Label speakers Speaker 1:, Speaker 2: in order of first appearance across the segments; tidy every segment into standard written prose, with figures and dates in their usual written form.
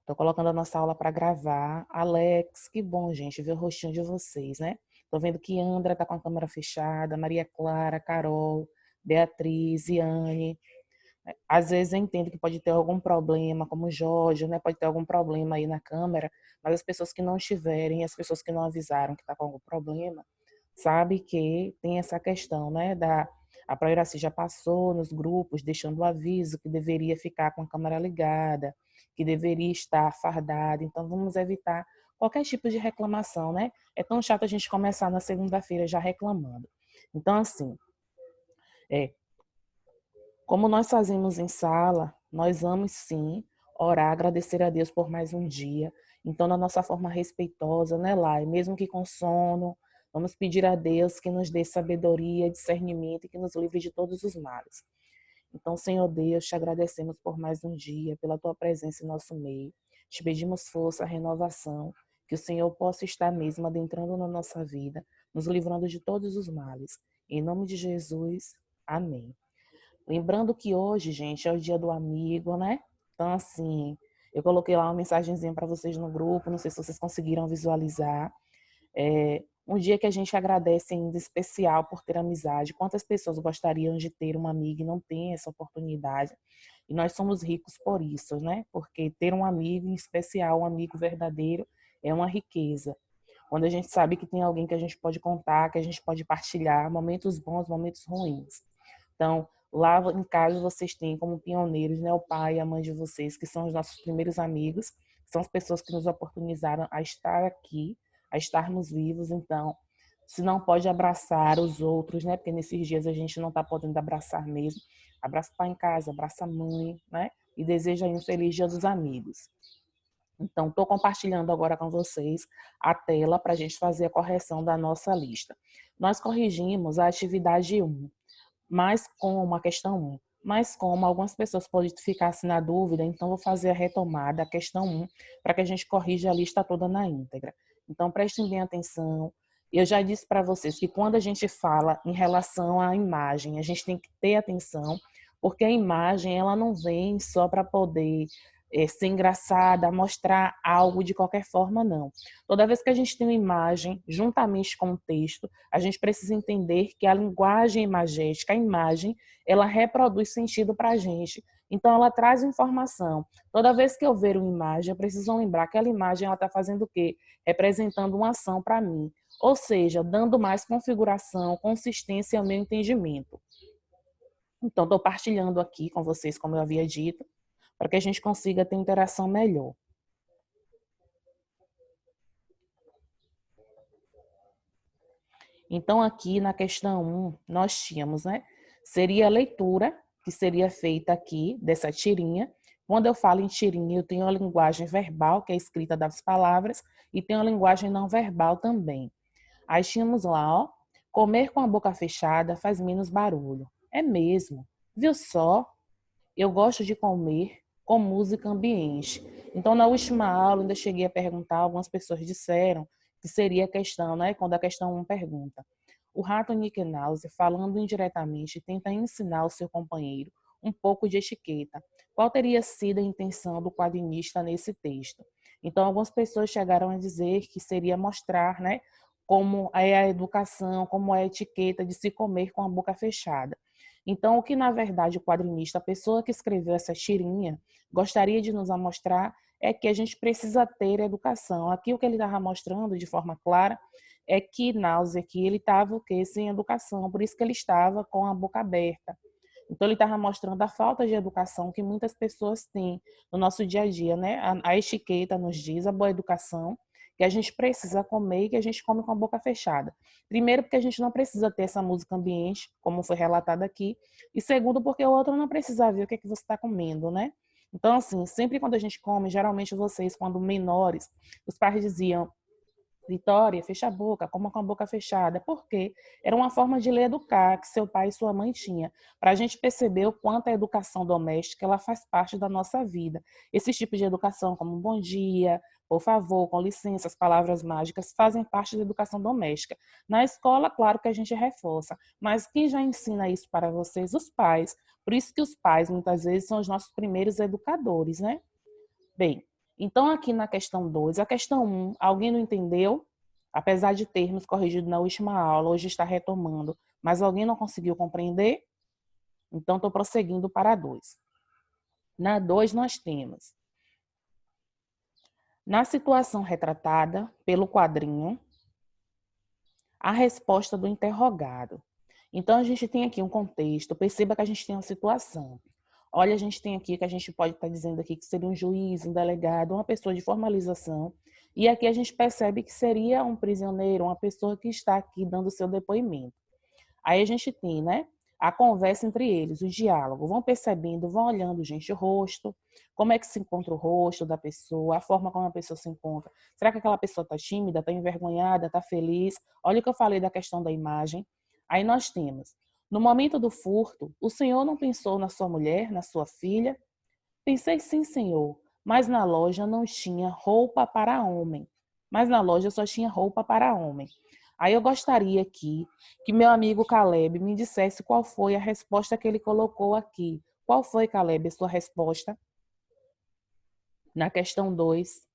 Speaker 1: Tô colocando a nossa aula para gravar. Alex, que bom, gente, ver o rostinho de vocês, né? Tô vendo que Andra tá com a câmera fechada, Maria Clara, Carol, Beatriz, Iane. Às vezes eu entendo que pode ter algum problema, como o Jorge, né? Pode ter algum problema aí na câmera, mas as pessoas que não estiverem, as pessoas que não avisaram que tá com algum problema, sabe que tem essa questão, né? A Proiraci já passou nos grupos, deixando o aviso que deveria ficar com a câmera ligada, que deveria estar fardada. Então, vamos evitar qualquer tipo de reclamação, né? É tão chato a gente começar na segunda-feira já reclamando. Então, assim, é, como nós fazemos em sala, nós vamos sim orar, agradecer a Deus por mais um dia. Então, da nossa forma respeitosa, né, Lai? Mesmo que com sono, vamos pedir a Deus que nos dê sabedoria, discernimento e que nos livre de todos os males. Então, Senhor Deus, te agradecemos por mais um dia, pela tua presença em nosso meio. Te pedimos força, renovação, que o Senhor possa estar mesmo adentrando na nossa vida, nos livrando de todos os males. Em nome de Jesus, amém. Lembrando que hoje, gente, é o dia do amigo, né? Então, assim, eu coloquei lá uma mensagenzinha para vocês no grupo, não sei se vocês conseguiram visualizar. Um dia que a gente agradece ainda especial por ter amizade. Quantas pessoas gostariam de ter uma amiga e não tem essa oportunidade? E nós somos ricos por isso, né? Porque ter um amigo em especial, um amigo verdadeiro, é uma riqueza. Quando a gente sabe que tem alguém que a gente pode contar, que a gente pode partilhar momentos bons, momentos ruins. Então, lá em casa vocês têm como pioneiros, né, o pai e a mãe de vocês, que são os nossos primeiros amigos, são as pessoas que nos oportunizaram a estar aqui, a estarmos vivos. Então, se não pode abraçar os outros, né, porque nesses dias a gente não está podendo abraçar mesmo, abraça o pai em casa, abraça a mãe, né, e deseja aí um feliz dia dos amigos. Então, estou compartilhando agora com vocês a tela para a gente fazer a correção da nossa lista. Nós corrigimos a atividade 1, mas como a questão 1. Mas como algumas pessoas podem ficar assim na dúvida, então vou fazer a retomada da questão 1 para que a gente corrija a lista toda na íntegra. Então prestem bem atenção. Eu já disse para vocês que quando a gente fala em relação à imagem, a gente tem que ter atenção, porque a imagem ela não vem só para poder ser engraçada, mostrar algo de qualquer forma, não. Toda vez que a gente tem uma imagem, juntamente com o texto, a gente precisa entender que a linguagem imagética, a imagem, ela reproduz sentido para a gente. Então, ela traz informação. Toda vez que eu ver uma imagem, eu preciso lembrar que aquela imagem ela está fazendo o quê? Representando uma ação para mim. Ou seja, dando mais configuração, consistência ao meu entendimento. Então, estou partilhando aqui com vocês, como eu havia dito, para que a gente consiga ter interação melhor. Então, aqui na questão 1, nós tínhamos, né? Seria a leitura, que seria feita aqui, dessa tirinha. Quando eu falo em tirinha, eu tenho a linguagem verbal, que é a escrita das palavras, e tenho a linguagem não verbal também. Aí tínhamos lá, ó, comer com a boca fechada faz menos barulho. É mesmo. Viu só? Eu gosto de comer com música ambiente. Então, na última aula, ainda cheguei a perguntar, algumas pessoas disseram que seria a questão, né? Quando a questão 1 pergunta. O rato Nickenause, falando indiretamente, tenta ensinar ao seu companheiro um pouco de etiqueta. Qual teria sido a intenção do quadrinista nesse texto? Então, algumas pessoas chegaram a dizer que seria mostrar, né, como é a educação, como é a etiqueta de se comer com a boca fechada. Então, o que na verdade o quadrinista, a pessoa que escreveu essa tirinha, gostaria de nos mostrar é que a gente precisa ter educação. Aqui o que ele estava mostrando de forma clara é que Náusea aqui ele estava o quê? Sem educação, por isso que ele estava com a boca aberta. Então ele estava mostrando a falta de educação que muitas pessoas têm no nosso dia a dia, né? A etiqueta nos diz, a boa educação, que a gente precisa comer e que a gente come com a boca fechada. Primeiro, porque a gente não precisa ter essa música ambiente, como foi relatado aqui, e segundo, porque o outro não precisa ver o que é que você está comendo, né? Então, assim, sempre quando a gente come, geralmente vocês, quando menores, os pais diziam: Vitória, fecha a boca, coma com a boca fechada. Por quê? Era uma forma de lhe educar que seu pai e sua mãe tinham, para a gente perceber o quanto a educação doméstica ela faz parte da nossa vida. Esse tipo de educação, como bom dia, por favor, com licença, as palavras mágicas, fazem parte da educação doméstica. Na escola, claro que a gente reforça, mas quem já ensina isso para vocês? Os pais. Por isso que os pais, muitas vezes, são os nossos primeiros educadores, né? Bem, Então, aqui na questão 2, a questão 1, alguém não entendeu? Apesar de termos corrigido na última aula, hoje está retomando, mas alguém não conseguiu compreender? Então, estou prosseguindo para a 2. Na 2, nós temos, na situação retratada pelo quadrinho, a resposta do interrogado. Então, a gente tem aqui um contexto, perceba que a gente tem uma situação. Olha, a gente tem aqui que a gente pode estar dizendo aqui que seria um juiz, um delegado, uma pessoa de formalização. E aqui a gente percebe que seria um prisioneiro, uma pessoa que está aqui dando seu depoimento. Aí a gente tem, né, a conversa entre eles, o diálogo. Vão percebendo, vão olhando, gente, o rosto, como é que se encontra o rosto da pessoa, a forma como a pessoa se encontra. Será que aquela pessoa está tímida, está envergonhada, está feliz? Olha o que eu falei da questão da imagem. Aí nós temos, no momento do furto, o senhor não pensou na sua mulher, na sua filha? Pensei sim, senhor, mas na loja não tinha roupa para homem. Mas na loja só tinha roupa para homem. Aí eu gostaria aqui que meu amigo Caleb me dissesse qual foi a resposta que ele colocou aqui. Qual foi, Caleb, a sua resposta na questão 2?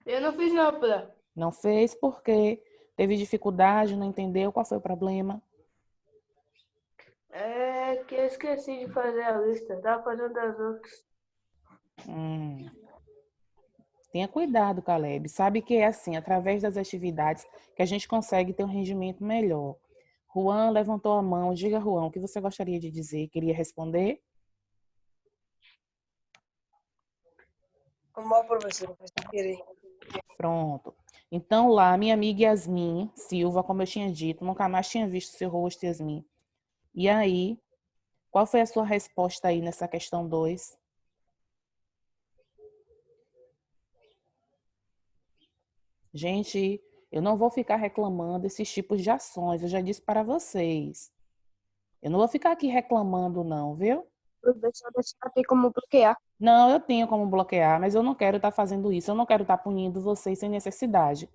Speaker 2: Eu não fiz não, Pela.
Speaker 1: Não fez porque teve dificuldade, não entendeu qual foi o problema?
Speaker 2: É que eu esqueci de fazer a lista. Tava fazendo das outras.
Speaker 1: Hum. Tenha cuidado, Caleb. Sabe que é assim, através das atividades, que a gente consegue ter um rendimento melhor. Juan levantou a mão. Diga, Juan, o que você gostaria de dizer? Queria responder?
Speaker 2: Como professor, foi sem querer.
Speaker 1: Pronto. Então, lá, minha amiga Yasmin Silva, como eu tinha dito, nunca mais tinha visto seu rosto, Yasmin. E aí, qual foi a sua resposta aí nessa questão 2? Gente, eu não vou ficar reclamando desses tipos de ações, eu já disse para vocês. Eu não vou ficar aqui reclamando, não, viu?
Speaker 2: Professor, você tem como bloquear.
Speaker 1: Não, eu tenho como bloquear, mas eu não quero estar fazendo isso. Eu não quero estar punindo vocês sem necessidade.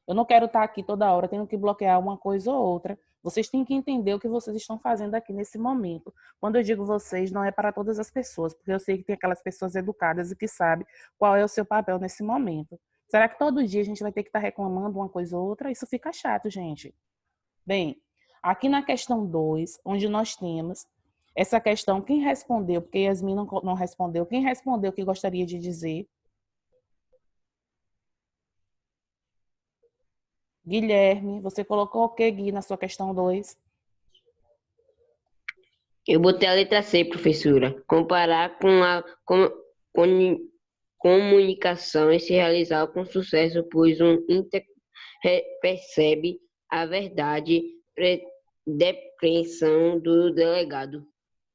Speaker 1: Eu não quero estar aqui toda hora tendo que bloquear uma coisa ou outra. Vocês têm que entender o que vocês estão fazendo aqui nesse momento. Quando eu digo vocês, não é para todas as pessoas, porque eu sei que tem aquelas pessoas educadas e que sabem qual é o seu papel nesse momento. Será que todo dia a gente vai ter que estar reclamando uma coisa ou outra? Isso fica chato, gente. Bem, aqui na questão 2, onde nós temos essa questão, quem respondeu, porque Yasmin não respondeu, quem respondeu que gostaria de dizer? Guilherme, você colocou o que, Gui, na sua questão 2?
Speaker 3: Eu botei a letra C, professora. Comparar com a comunicação e se realizar com sucesso, pois um percebe a verdade depreensão do delegado.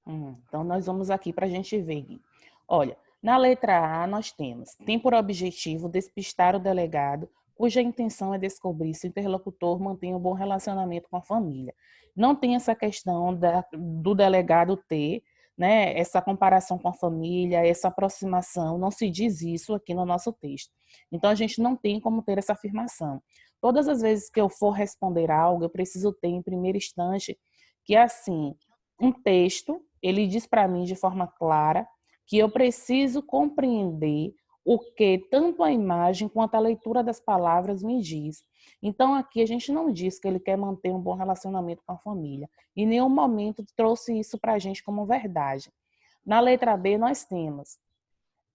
Speaker 1: Então, nós vamos aqui para a gente ver, Gui. Olha, na letra A, nós temos, tem por objetivo despistar o delegado, cuja intenção é descobrir se o interlocutor mantém um bom relacionamento com a família. Não tem essa questão do delegado ter, né, essa comparação com a família, essa aproximação, não se diz isso aqui no nosso texto. Então, a gente não tem como ter essa afirmação. Todas as vezes que eu for responder algo, eu preciso ter, em primeira instância, que assim, um texto, ele diz para mim de forma clara que eu preciso compreender o que tanto a imagem quanto a leitura das palavras me diz. Então, aqui a gente não diz que ele quer manter um bom relacionamento com a família. Em nenhum momento trouxe isso para a gente como verdade. Na letra B, nós temos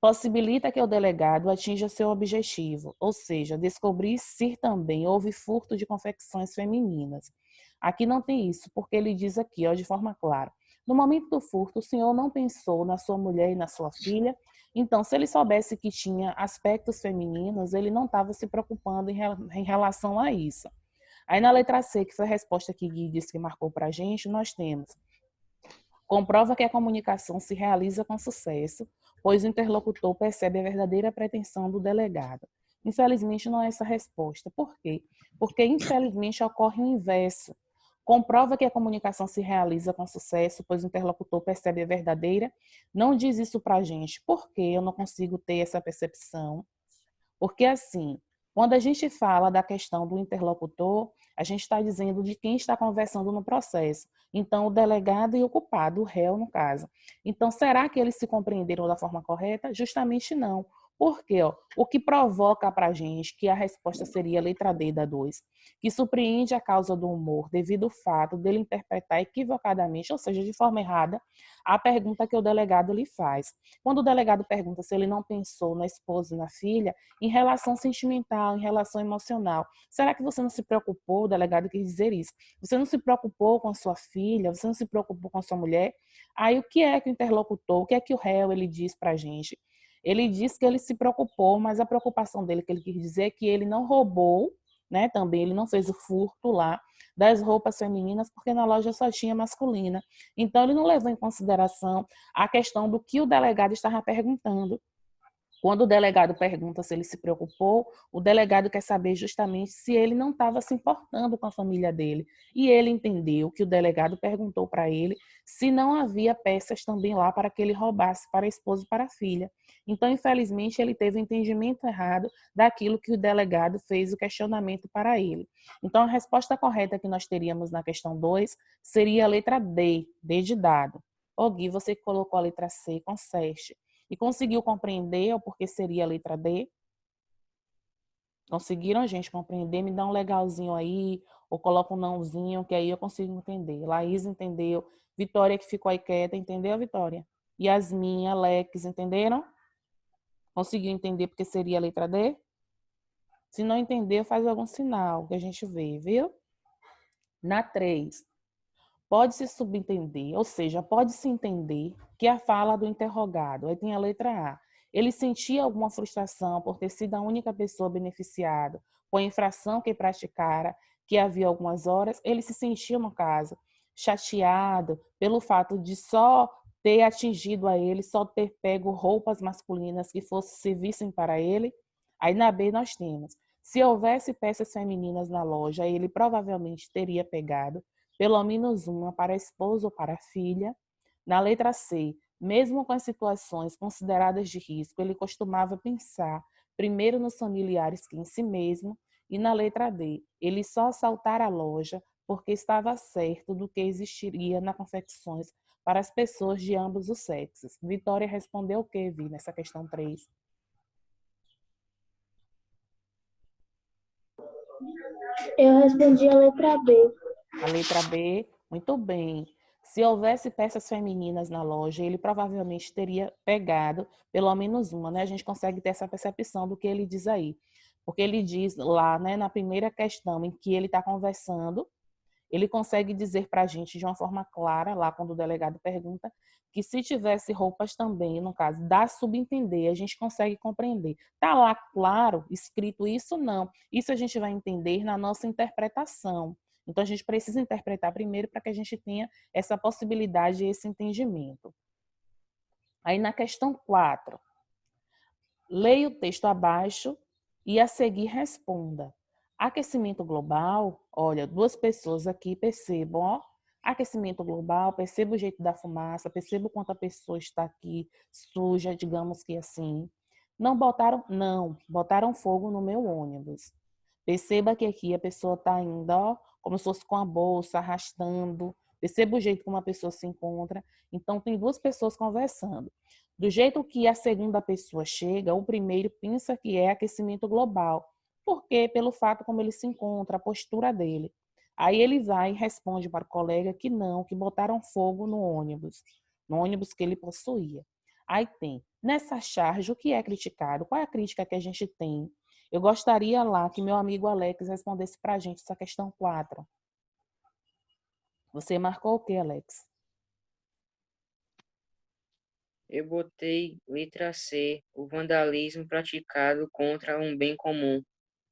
Speaker 1: possibilita que o delegado atinja seu objetivo, ou seja, descobrir se também houve furto de confecções femininas. Aqui não tem isso, porque ele diz aqui, ó, de forma clara, no momento do furto, o senhor não pensou na sua mulher e na sua filha, então, se ele soubesse que tinha aspectos femininos, ele não estava se preocupando em relação a isso. Aí na letra C, que foi a resposta que Gui disse que marcou para a gente, nós temos comprova que a comunicação se realiza com sucesso, pois o interlocutor percebe a verdadeira pretensão do delegado. Infelizmente, não é essa a resposta. Por quê? Porque, infelizmente, ocorre o inverso. Comprova que a comunicação se realiza com sucesso, pois o interlocutor percebe a verdadeira. Não diz isso para a gente. Por que eu não consigo ter essa percepção? Porque, assim, Quando a gente fala da questão do interlocutor, a gente está dizendo de quem está conversando no processo. Então, o delegado e o culpado, o réu, no caso. Então, será que eles se compreenderam da forma correta? Justamente não. Por quê? O que provoca para a gente que a resposta seria a letra D da 2, que surpreende a causa do humor devido ao fato dele interpretar equivocadamente, ou seja, de forma errada, a pergunta que o delegado lhe faz. Quando o delegado pergunta se ele não pensou na esposa e na filha, em relação sentimental, em relação emocional. Será que você não se preocupou, o delegado quis dizer isso, você não se preocupou com a sua filha, você não se preocupou com a sua mulher? Aí o que é que o interlocutor, o que é que o réu ele diz para a gente? Ele diz que ele se preocupou, mas a preocupação dele que ele quis dizer é que ele não roubou, né, também ele não fez o furto lá das roupas femininas, porque na loja só tinha masculina. Então ele não levou em consideração a questão do que o delegado estava perguntando. Quando o delegado pergunta se ele se preocupou, o delegado quer saber justamente se ele não estava se importando com a família dele. E ele entendeu que o delegado perguntou para ele se não havia peças também lá para que ele roubasse para a esposa e para a filha. Então, infelizmente, ele teve o entendimento errado daquilo que o delegado fez o questionamento para ele. Então, a resposta correta que nós teríamos na questão 2 seria a letra D, D de dado. Ô Gui, você que colocou a letra C, consiste. E conseguiu compreender o porquê seria a letra D? Conseguiram, gente, compreender? Me dá um legalzinho aí, ou coloca um nãozinho, que aí eu consigo entender. Laís entendeu. Vitória, que ficou aí quieta, entendeu, Vitória? Yasmin, Alex, entenderam? Conseguiu entender porque seria a letra D? Se não entendeu, faz algum sinal que a gente vê, viu? Na 3. Pode-se subentender, ou seja, pode-se entender que a fala do interrogado, aí tem a letra A, ele sentia alguma frustração por ter sido a única pessoa beneficiada com a infração que praticara, que havia algumas horas, ele se sentia, no caso, chateado pelo fato de só ter atingido a ele, só ter pego roupas masculinas que servissem para ele. Aí na B nós temos, se houvesse peças femininas na loja, ele provavelmente teria pegado pelo menos uma para a esposa ou para a filha. Na letra C, mesmo com as situações consideradas de risco, ele costumava pensar primeiro nos familiares que em si mesmo. E na letra D, ele só assaltara a loja porque estava certo do que existiria nas confecções para as pessoas de ambos os sexos. Vitória respondeu o que, Vi, nessa questão 3?
Speaker 2: Eu respondi a letra B.
Speaker 1: A letra B, muito bem. Se houvesse peças femininas na loja, ele provavelmente teria pegado pelo menos uma, né? A gente consegue ter essa percepção do que ele diz aí. Porque ele diz lá, né, na primeira questão em que ele está conversando, ele consegue dizer para a gente de uma forma clara, lá quando o delegado pergunta, que se tivesse roupas também, no caso, dá a subentender, a gente consegue compreender. Está lá claro, escrito isso? Não. Isso a gente vai entender na nossa interpretação. Então, a gente precisa interpretar primeiro para que a gente tenha essa possibilidade e esse entendimento. Aí, na questão 4, leia o texto abaixo e a seguir responda. Aquecimento global, olha, duas pessoas aqui percebam, ó, aquecimento global, perceba o jeito da fumaça, perceba o quanto a pessoa está aqui suja, digamos que assim. Não, botaram fogo no meu ônibus. Perceba que aqui a pessoa está indo, ó, como se fosse com a bolsa, arrastando. Perceba o jeito como a pessoa se encontra. Então, tem duas pessoas conversando. Do jeito que a segunda pessoa chega, o primeiro pensa que é aquecimento global. Por quê? Pelo fato como ele se encontra, a postura dele. Aí ele vai e responde para o colega que não, que botaram fogo no ônibus que ele possuía. Aí tem, nessa charge, o que é criticado? Qual é a crítica que a gente tem? Eu gostaria lá que meu amigo Alex respondesse para a gente essa questão 4. Você marcou o que, Alex?
Speaker 3: Eu botei letra C, o vandalismo praticado contra um bem comum.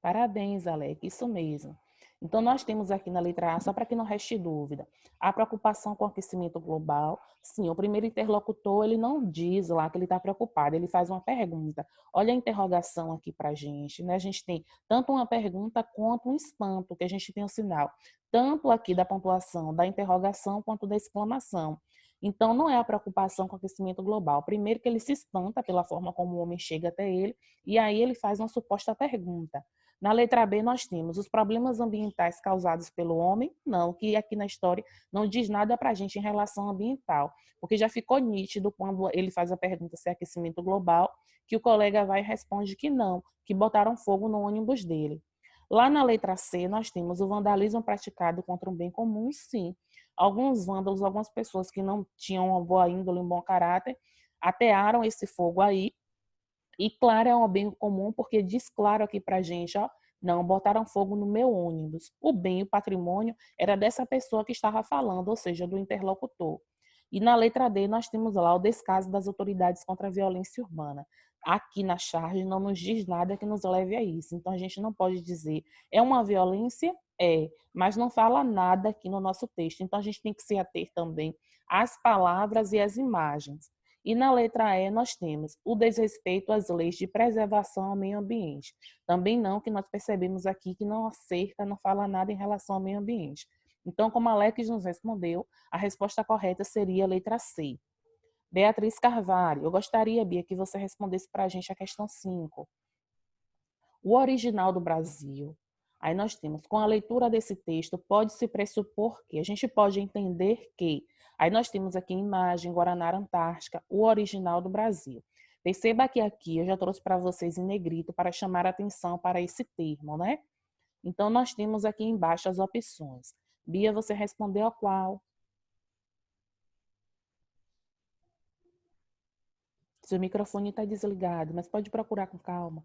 Speaker 1: Parabéns, Alex, isso mesmo. Então, nós temos aqui na letra A, só para que não reste dúvida, a preocupação com o aquecimento global. Sim, o primeiro interlocutor, ele não diz lá que ele está preocupado, ele faz uma pergunta. Olha a interrogação aqui para a gente, né? A gente tem tanto uma pergunta quanto um espanto, que a gente tem o sinal, tanto aqui da pontuação da interrogação quanto da exclamação. Então, não é a preocupação com o aquecimento global. Primeiro que ele se espanta pela forma como o homem chega até ele, e aí ele faz uma suposta pergunta. Na letra B, nós temos os problemas ambientais causados pelo homem. Não, que aqui na história não diz nada para a gente em relação ambiental, porque já ficou nítido quando ele faz a pergunta se é aquecimento global, que o colega vai e responde que não, que botaram fogo no ônibus dele. Lá na letra C, nós temos o vandalismo praticado contra um bem comum, sim. Alguns vândalos, algumas pessoas que não tinham uma boa índole, um bom caráter, atearam esse fogo aí. E claro, é um bem comum porque diz claro aqui pra gente, ó, não botaram fogo no meu ônibus. O bem, o patrimônio era dessa pessoa que estava falando, ou seja, do interlocutor. E na letra D nós temos lá o descaso das autoridades contra a violência urbana. Aqui na charge não nos diz nada que nos leve a isso. Então a gente não pode dizer é uma violência? É, mas não fala nada aqui no nosso texto. Então a gente tem que se ater também às palavras e às imagens. E na letra E nós temos o desrespeito às leis de preservação ao meio ambiente. Também não, que nós percebemos aqui que não acerta, não fala nada em relação ao meio ambiente. Então, como a Alex nos respondeu, a resposta correta seria a letra C. Beatriz Carvalho, eu gostaria, Bia, que você respondesse para a gente a questão 5. O original do Brasil. Aí nós temos, com a leitura desse texto, pode-se pressupor que, a gente pode entender que, aí nós temos aqui a imagem Guaraná Antártica, o original do Brasil. Perceba que aqui eu já trouxe para vocês em negrito para chamar a atenção para esse termo, né? Então, nós temos aqui embaixo as opções. Bia, você respondeu a qual? Seu microfone está desligado, mas pode procurar com calma.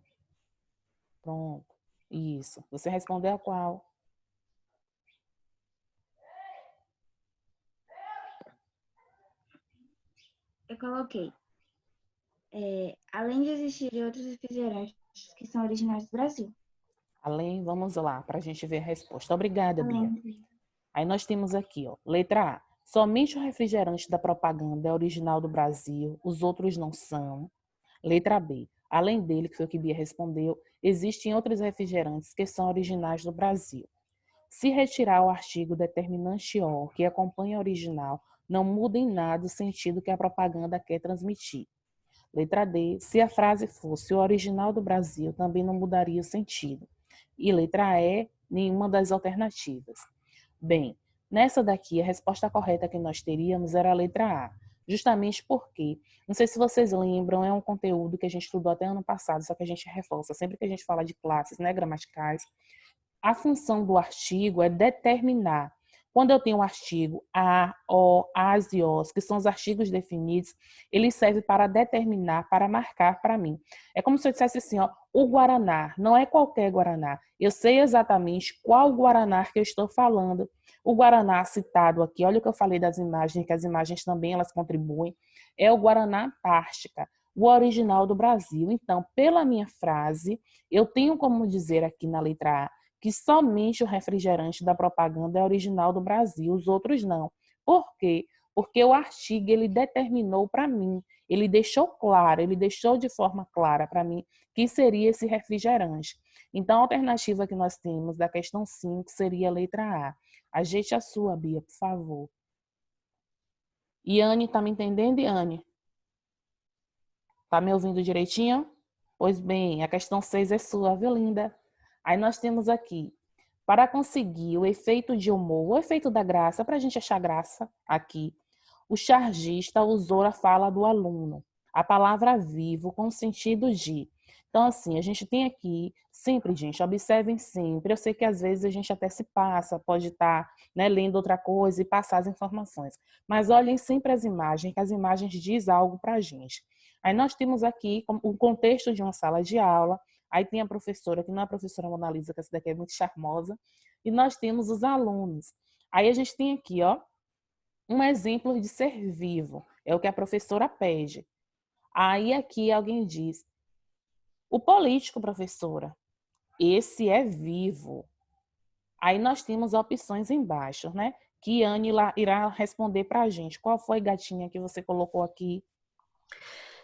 Speaker 1: Pronto. Isso. Você respondeu a qual?
Speaker 4: Eu coloquei. Além de existirem outros refrigerantes que são originais do Brasil.
Speaker 1: Além, vamos lá, para a gente ver a resposta. Obrigada, Bia.
Speaker 4: Além.
Speaker 1: Aí nós temos aqui, ó, letra A. Somente o refrigerante da propaganda é original do Brasil, os outros não são. Letra B. Além dele, que foi o que Bia respondeu, existem outros refrigerantes que são originais do Brasil. Se retirar o artigo determinante O, que acompanha a original, não muda em nada o sentido que a propaganda quer transmitir. Letra D. Se a frase fosse o original do Brasil, também não mudaria o sentido. E letra E, nenhuma das alternativas. Bem, nessa daqui, a resposta correta que nós teríamos era a letra A. Justamente porque, não sei se vocês lembram, é um conteúdo que a gente estudou até ano passado, só que a gente reforça sempre que a gente fala de classes, né, gramaticais. A função do artigo é determinar. Quando eu tenho um artigo a, o, as e os, que são os artigos definidos, ele serve para determinar, para marcar para mim. É como se eu dissesse assim, ó, o Guaraná, não é qualquer Guaraná. Eu sei exatamente qual Guaraná que eu estou falando. O Guaraná citado aqui, olha o que eu falei das imagens, que as imagens também elas contribuem, é o Guaraná Antártica, o original do Brasil. Então, pela minha frase, eu tenho como dizer aqui na letra A, que somente o refrigerante da propaganda é original do Brasil, os outros não. Por quê? Porque o artigo ele determinou para mim, ele deixou claro, ele deixou de forma clara para mim que seria esse refrigerante. Então, a alternativa que nós temos da questão 5 seria a letra A. Ajeite a sua, Bia, por favor. Iane, tá me entendendo, Iane? Tá me ouvindo direitinho? Pois bem, a questão 6 é sua, viu, linda? Aí nós temos aqui, para conseguir o efeito de humor, o efeito da graça, para a gente achar graça aqui, o chargista usou a fala do aluno, a palavra vivo com o sentido de. Então, assim, a gente tem aqui, sempre, gente, observem sempre. Eu sei que às vezes a gente até se passa, pode estar, né, lendo outra coisa e passar as informações. Mas olhem sempre as imagens, que as imagens diz algo para a gente. Aí nós temos aqui o contexto de uma sala de aula. Aí tem a professora, que não é a professora Mona Lisa, que essa daqui é muito charmosa. E nós temos os alunos. Aí a gente tem aqui, ó, um exemplo de ser vivo. É o que a professora pede. Aí aqui alguém diz, o político, professora, esse é vivo. Aí nós temos opções embaixo, né? Que Anne irá responder para a gente. Qual foi, gatinha, que você colocou aqui?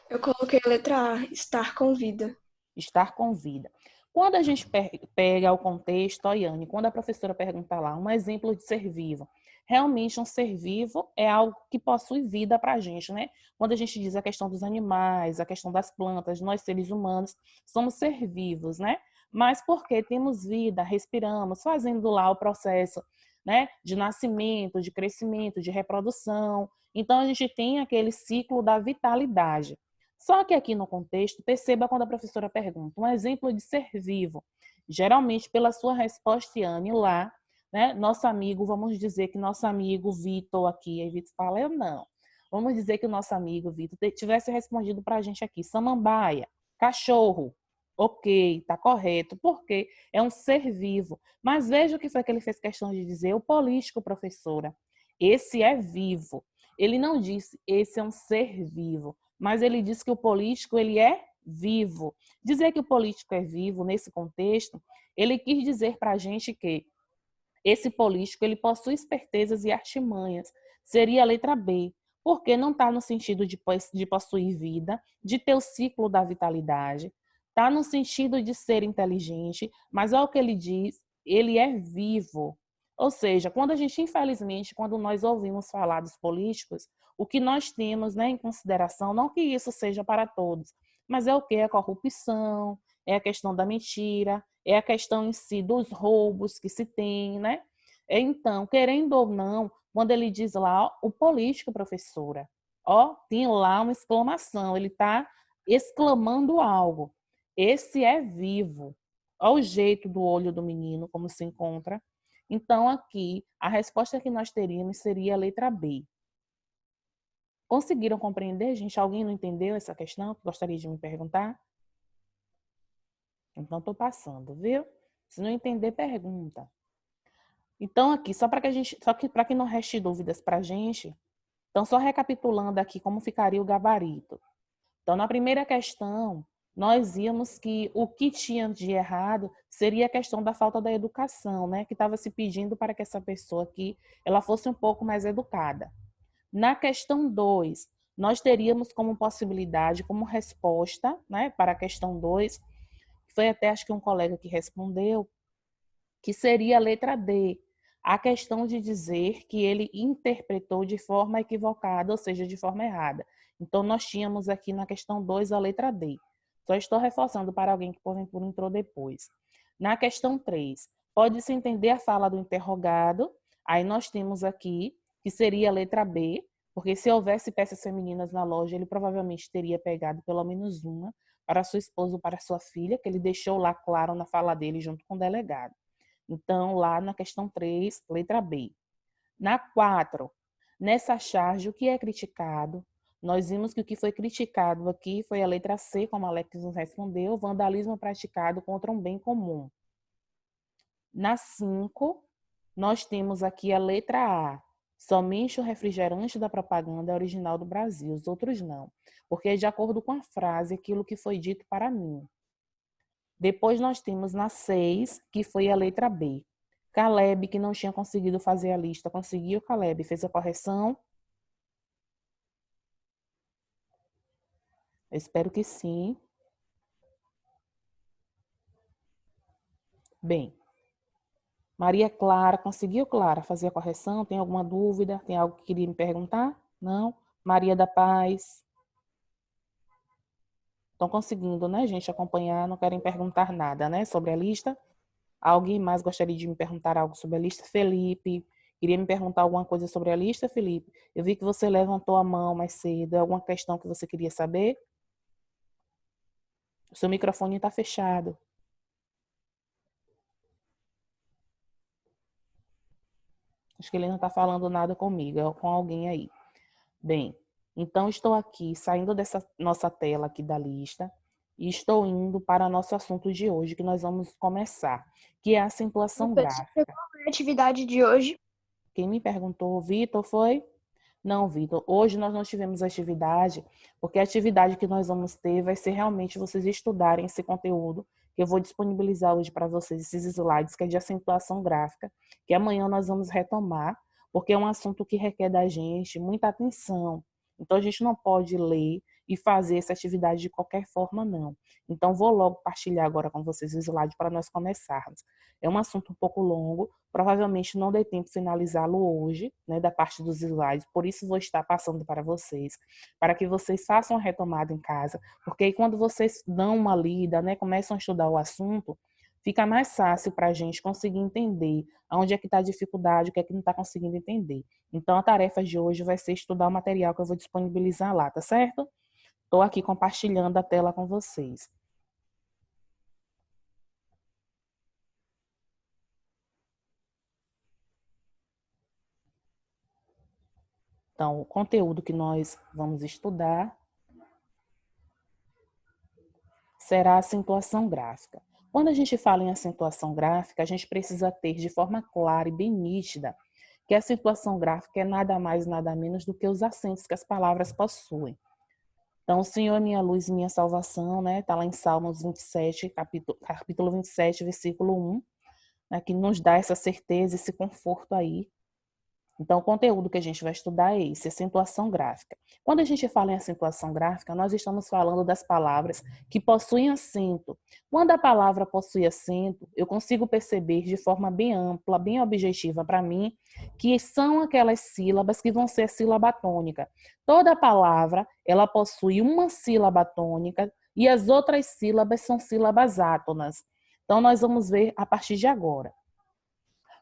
Speaker 2: Eu coloquei a letra A, estar com vida.
Speaker 1: Estar com vida. Quando a gente pega o contexto, ó, Yane, quando a professora pergunta lá, um exemplo de ser vivo, realmente um ser vivo é algo que possui vida para a gente, né? Quando a gente diz a questão dos animais, a questão das plantas, nós seres humanos somos ser vivos, né? mas porque temos vida, respiramos, fazendo lá o processo, né, de nascimento, de crescimento, de reprodução. Então, a gente tem aquele ciclo da vitalidade. Só que aqui no contexto, perceba quando a professora pergunta, um exemplo de ser vivo. Geralmente, pela sua resposta, Yane, lá, né, nosso amigo, vamos dizer que nosso amigo Vitor aqui, aí Vitor fala, eu não. Vamos dizer que o nosso amigo Vitor tivesse respondido para a gente aqui, samambaia, cachorro. Ok, está correto, porque é um ser vivo. Mas veja o que foi que ele fez questão de dizer, o político, professora. Esse é vivo. Ele não disse, esse é um ser vivo, mas ele disse que o político, ele é vivo. Dizer que o político é vivo, nesse contexto, ele quis dizer para a gente que esse político, ele possui espertezas e artimanhas. Seria a letra B, porque não está no sentido de possuir vida, de ter o ciclo da vitalidade, está no sentido de ser inteligente, mas olha o que ele diz, ele é vivo. Ou seja, quando a gente, infelizmente, quando nós ouvimos falar dos políticos, o que nós temos, né, em consideração, não que isso seja para todos, mas é o que? A corrupção, é a questão da mentira, é a questão em si dos roubos que se tem, né? Então, querendo ou não, quando ele diz lá, ó, o político, professora, ó, tem lá uma exclamação, ele está exclamando algo. Esse é vivo. Olha o jeito do olho do menino, como se encontra. Então, aqui, a resposta que nós teríamos seria a letra B. Conseguiram compreender, gente? Alguém não entendeu essa questão? Gostaria de me perguntar? Então, estou passando, viu? Se não entender, pergunta. Então, aqui, só para que não reste dúvidas para a gente, então, só recapitulando aqui como ficaria o gabarito. Então, na primeira questão, nós íamos que o que tinha de errado seria a questão da falta da educação, né? Que estava se pedindo para que essa pessoa aqui, ela fosse um pouco mais educada. Na questão 2, nós teríamos como possibilidade, como resposta, né, para a questão 2, foi até acho que um colega que respondeu, que seria a letra D, a questão de dizer que ele interpretou de forma equivocada, ou seja, de forma errada. Então, nós tínhamos aqui na questão 2 a letra D. Só estou reforçando para alguém que porventura entrou depois. Na questão 3, pode-se entender a fala do interrogado, aí nós temos aqui, que seria a letra B, porque se houvesse peças femininas na loja, ele provavelmente teria pegado pelo menos uma para sua esposa ou para sua filha, que ele deixou lá claro na fala dele junto com o delegado. Então, lá na questão 3, letra B. Na 4, nessa charge, o que é criticado? Nós vimos que o que foi criticado aqui foi a letra C, como a Alex nos respondeu, vandalismo praticado contra um bem comum. Na 5, nós temos aqui a letra A. Somente o refrigerante da propaganda é original do Brasil, os outros não. Porque é de acordo com a frase, aquilo que foi dito para mim. Depois nós temos na 6, que foi a letra B. Caleb, que não tinha conseguido fazer a lista, conseguiu, Caleb, fez a correção? Eu espero que sim. Bem, Maria Clara, conseguiu, Clara, fazer a correção? Tem alguma dúvida? Tem algo que queria me perguntar? Não? Maria da Paz? Estão conseguindo, né, gente, acompanhar, não querem perguntar nada, né, sobre a lista? Alguém mais gostaria de me perguntar algo sobre a lista? Felipe, queria me perguntar alguma coisa sobre a lista, Felipe? Eu vi que você levantou a mão mais cedo. É alguma questão que você queria saber? O seu microfone está fechado. Acho que ele não está falando nada comigo, é com alguém aí. Bem, então estou aqui, saindo dessa nossa tela aqui da lista, e estou indo para o nosso assunto de hoje, que nós vamos começar, que é a acentuação gráfica.
Speaker 4: Qual foi a atividade de hoje?
Speaker 1: Quem me perguntou, Vitor, foi? Não, Vitor, hoje nós não tivemos atividade, porque a atividade que nós vamos ter vai ser realmente vocês estudarem esse conteúdo, que eu vou disponibilizar hoje para vocês, esses slides, que é de acentuação gráfica, que amanhã nós vamos retomar, porque é um assunto que requer da gente muita atenção. Então, a gente não pode ler e fazer essa atividade de qualquer forma, não. Então, vou logo partilhar agora com vocês o slide para nós começarmos. É um assunto um pouco longo, provavelmente não dei tempo de finalizá-lo hoje, né, da parte dos slides, por isso vou estar passando para vocês, para que vocês façam a retomada em casa, porque aí quando vocês dão uma lida, né, começam a estudar o assunto, fica mais fácil para a gente conseguir entender onde é que está a dificuldade, o que é que não está conseguindo entender. Então, a tarefa de hoje vai ser estudar o material que eu vou disponibilizar lá, tá certo? Estou aqui compartilhando a tela com vocês. Então, o conteúdo que nós vamos estudar será a acentuação gráfica. Quando a gente fala em acentuação gráfica, a gente precisa ter de forma clara e bem nítida que a acentuação gráfica é nada mais, nada menos do que os acentos que as palavras possuem. Então, o Senhor é minha luz e minha salvação, né? Está lá em Salmos 27, capítulo 27, versículo 1, né? Que nos dá essa certeza, esse conforto aí. Então, o conteúdo que a gente vai estudar é esse, acentuação gráfica. Quando a gente fala em acentuação gráfica, nós estamos falando das palavras que possuem acento. Quando a palavra possui acento, eu consigo perceber de forma bem ampla, bem objetiva para mim, que são aquelas sílabas que vão ser a sílaba tônica. Toda palavra, ela possui uma sílaba tônica e as outras sílabas são sílabas átonas. Então, nós vamos ver a partir de agora.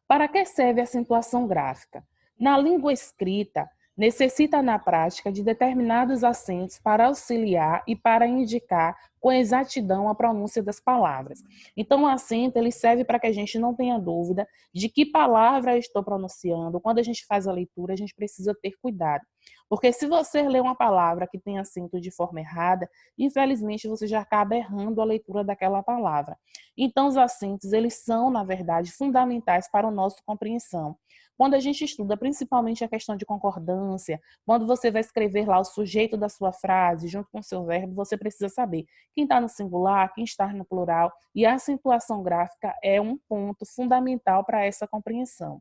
Speaker 1: Para que serve a acentuação gráfica? Na língua escrita, necessita na prática de determinados acentos para auxiliar e para indicar com exatidão a pronúncia das palavras. Então, o acento ele serve para que a gente não tenha dúvida de que palavra eu estou pronunciando. Quando a gente faz a leitura, a gente precisa ter cuidado. Porque se você lê uma palavra que tem acento de forma errada, infelizmente você já acaba errando a leitura daquela palavra. Então, os acentos, eles são, na verdade, fundamentais para a nossa compreensão. Quando a gente estuda principalmente a questão de concordância, quando você vai escrever lá o sujeito da sua frase junto com o seu verbo, você precisa saber quem está no singular, quem está no plural, e a acentuação gráfica é um ponto fundamental para essa compreensão.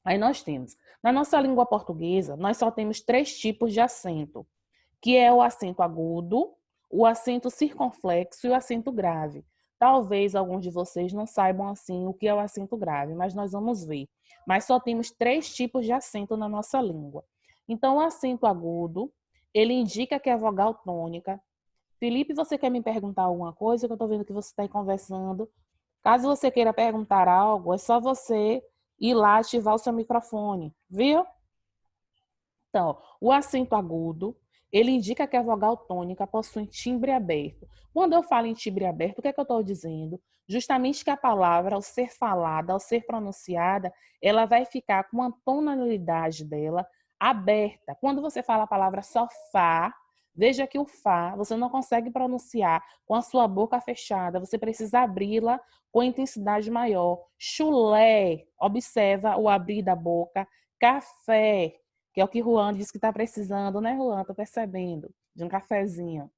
Speaker 1: Aí nós temos, na nossa língua portuguesa, nós só temos 3 tipos de acento, que é o acento agudo, o acento circunflexo e o acento grave. Talvez alguns de vocês não saibam assim o que é o acento grave, mas nós vamos ver. Mas só temos 3 tipos de acento na nossa língua. Então, o acento agudo, ele indica que é a vogal tônica. Felipe, você quer me perguntar alguma coisa? Que eu estou vendo que você está aí conversando. Caso você queira perguntar algo, é só você ir lá ativar o seu microfone, viu? Então, o acento agudo, ele indica que a vogal tônica possui timbre aberto. Quando eu falo em timbre aberto, o que é que eu estou dizendo? Justamente que a palavra, ao ser falada, ao ser pronunciada, ela vai ficar com a tonalidade dela aberta. Quando você fala a palavra sofá, veja que o fá você não consegue pronunciar com a sua boca fechada, você precisa abri-la com intensidade maior. Chulé, observa o abrir da boca. Café, que é o que Juan disse que está precisando, né, Juan? Estou percebendo, de um cafezinho.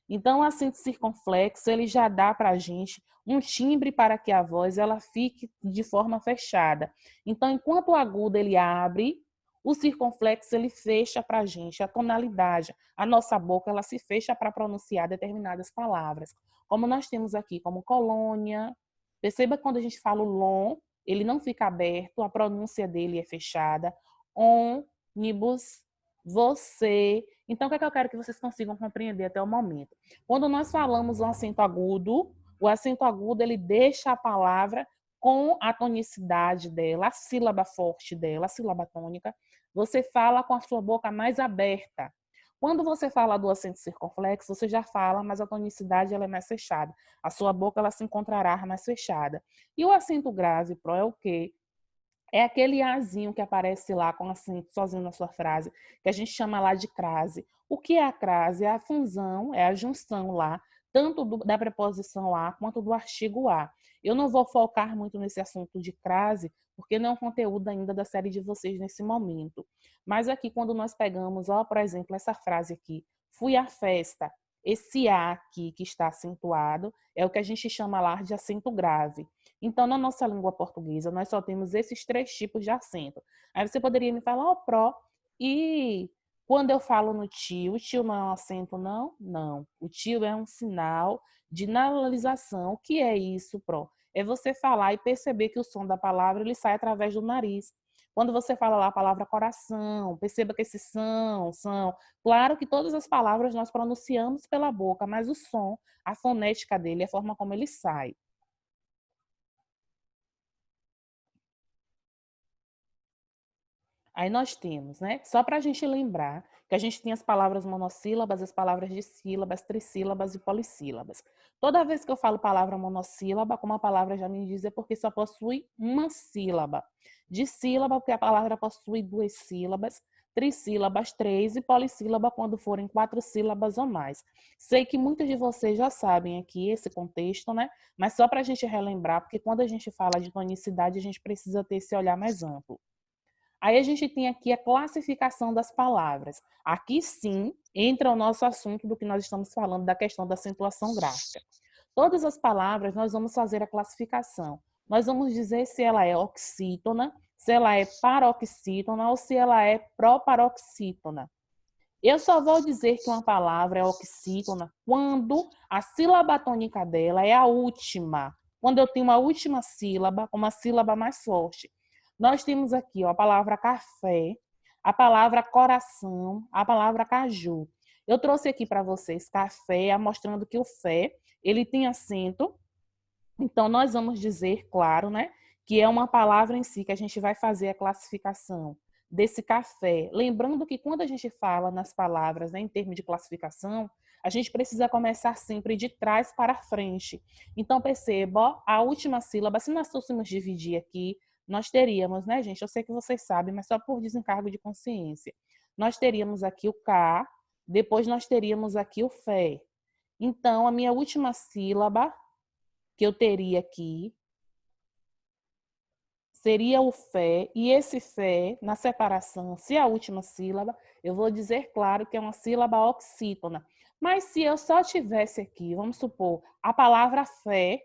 Speaker 1: Então, o acento circunflexo, ele já dá para a gente um timbre para que a voz ela fique de forma fechada. Então, enquanto o agudo ele abre, o circunflexo ele fecha para a gente a tonalidade. A nossa boca ela se fecha para pronunciar determinadas palavras. Como nós temos aqui, como colônia. Perceba que quando a gente fala o long, ele não fica aberto, a pronúncia dele é fechada. Ônibus, você. Então, o que é que eu quero que vocês consigam compreender até o momento? Quando nós falamos um acento agudo, o acento agudo ele deixa a palavra com a tonicidade dela, a sílaba forte dela, a sílaba tônica. Você fala com a sua boca mais aberta. Quando você fala do acento circunflexo, você já fala, mas a tonicidade ela é mais fechada. A sua boca ela se encontrará mais fechada. E o acento grave, Pro, é o quê? É aquele azinho que aparece lá com acento sozinho na sua frase, que a gente chama lá de crase. O que é a crase? É a fusão, é a junção lá, tanto da preposição a quanto do artigo a. Eu não vou focar muito nesse assunto de crase, porque não é um conteúdo ainda da série de vocês nesse momento. Mas aqui, quando nós pegamos, ó, por exemplo, essa frase aqui, fui à festa, esse a aqui que está acentuado é o que a gente chama lá de acento grave. Então, na nossa língua portuguesa, nós só temos esses 3 tipos de acento. Aí você poderia me falar, ó, Pro, e quando eu falo no tio, o tio não é um acento, não? Não. O tio é um sinal de nasalização. O que é isso, Pro? É você falar e perceber que o som da palavra ele sai através do nariz. Quando você fala lá a palavra coração, perceba que esse são. Claro que todas as palavras nós pronunciamos pela boca, mas o som, a fonética dele, a forma como ele sai. Aí nós temos, né? Só para a gente lembrar que a gente tem as palavras monossílabas, as palavras dissílabas, trissílabas e polissílabas. Toda vez que eu falo palavra monossílaba, como a palavra já me diz, é porque só possui uma sílaba. Dissílaba, porque a palavra possui 2 sílabas. Trissílabas, 3, e polissílaba quando forem 4 sílabas ou mais. Sei que muitos de vocês já sabem aqui esse contexto, né? Mas só para a gente relembrar, porque quando a gente fala de tonicidade, a gente precisa ter esse olhar mais amplo. Aí a gente tem aqui a classificação das palavras. Aqui sim entra o nosso assunto do que nós estamos falando, da questão da acentuação gráfica. Todas as palavras nós vamos fazer a classificação. Nós vamos dizer se ela é oxítona, se ela é paroxítona ou se ela é proparoxítona. Eu só vou dizer que uma palavra é oxítona quando a sílaba tônica dela é a última. Quando eu tenho uma última sílaba, uma sílaba mais forte. Nós temos aqui ó, a palavra café, a palavra coração, a palavra caju. Eu trouxe aqui para vocês café, mostrando que o fé, ele tem acento. Então, nós vamos dizer, claro, né, que é uma palavra em si que a gente vai fazer a classificação desse café. Lembrando que quando a gente fala nas palavras, né, em termos de classificação, a gente precisa começar sempre de trás para frente. Então, perceba, ó, a última sílaba, se nós fôssemos dividir aqui, nós teríamos, né, gente? Eu sei que vocês sabem, mas só por desencargo de consciência. Nós teríamos aqui o K, depois nós teríamos aqui o Fé. Então, a minha última sílaba que eu teria aqui seria o fé, e esse fé, na separação, se é a última sílaba, eu vou dizer, claro, que é uma sílaba oxítona. Mas se eu só tivesse aqui, vamos supor, a palavra fé,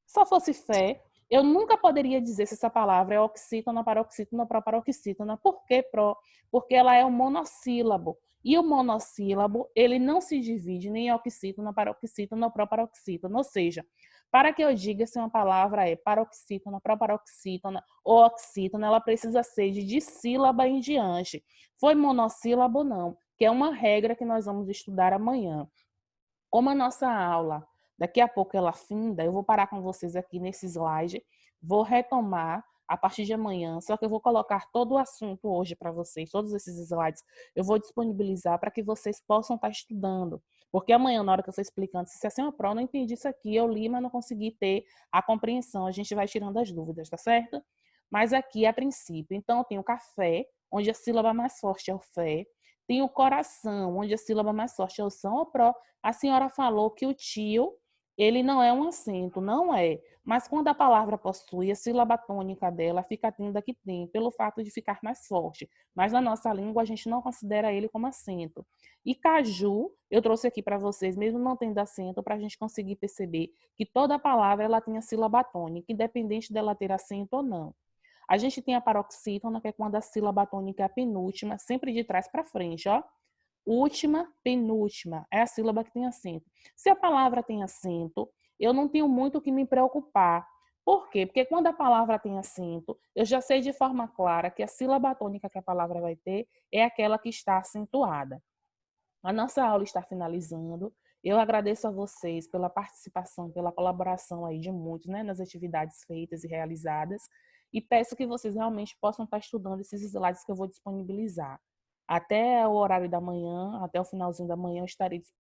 Speaker 1: só fosse fé, eu nunca poderia dizer se essa palavra é oxítona, paroxítona, proparoxítona. Por que pro? Porque ela é um monossílabo. E o monossílabo, ele não se divide nem em oxítona, paroxítona ou proparoxítona. Ou seja, para que eu diga se uma palavra é paroxítona, proparoxítona ou oxítona, ela precisa ser de dissílaba em diante. Foi monossílabo, não, que é uma regra que nós vamos estudar amanhã. Como a nossa aula daqui a pouco ela finda, eu vou parar com vocês aqui nesse slide, vou retomar a partir de amanhã, só que eu vou colocar todo o assunto hoje para vocês, todos esses slides, eu vou disponibilizar para que vocês possam estar estudando. Porque amanhã, na hora que eu estou explicando, se assim, pro, eu não entendi isso aqui, eu li, mas não consegui ter a compreensão, a gente vai tirando as dúvidas, tá certo? Mas aqui, a princípio, então, eu tenho café, onde a sílaba mais forte é o fé, tem o coração, onde a sílaba mais forte é o são ou pró. A senhora falou que o tio, ele não é um acento, não é. Mas quando a palavra possui, a sílaba tônica dela fica tendo que tem, pelo fato de ficar mais forte. Mas na nossa língua, a gente não considera ele como acento. E caju, eu trouxe aqui para vocês, mesmo não tendo acento, para a gente conseguir perceber que toda palavra ela tem a sílaba tônica, independente dela ter acento ou não. A gente tem a paroxítona, que é quando a sílaba tônica é a penúltima, sempre de trás para frente, ó. Última, penúltima, é a sílaba que tem acento. Se a palavra tem acento, eu não tenho muito o que me preocupar. Por quê? Porque quando a palavra tem acento, eu já sei de forma clara que a sílaba tônica que a palavra vai ter é aquela que está acentuada. A nossa aula está finalizando. Eu agradeço a vocês pela participação, pela colaboração aí de muitos, né, nas atividades feitas e realizadas. E peço que vocês realmente possam estar estudando esses slides que eu vou disponibilizar. Até o horário da manhã, até o finalzinho da manhã, eu estarei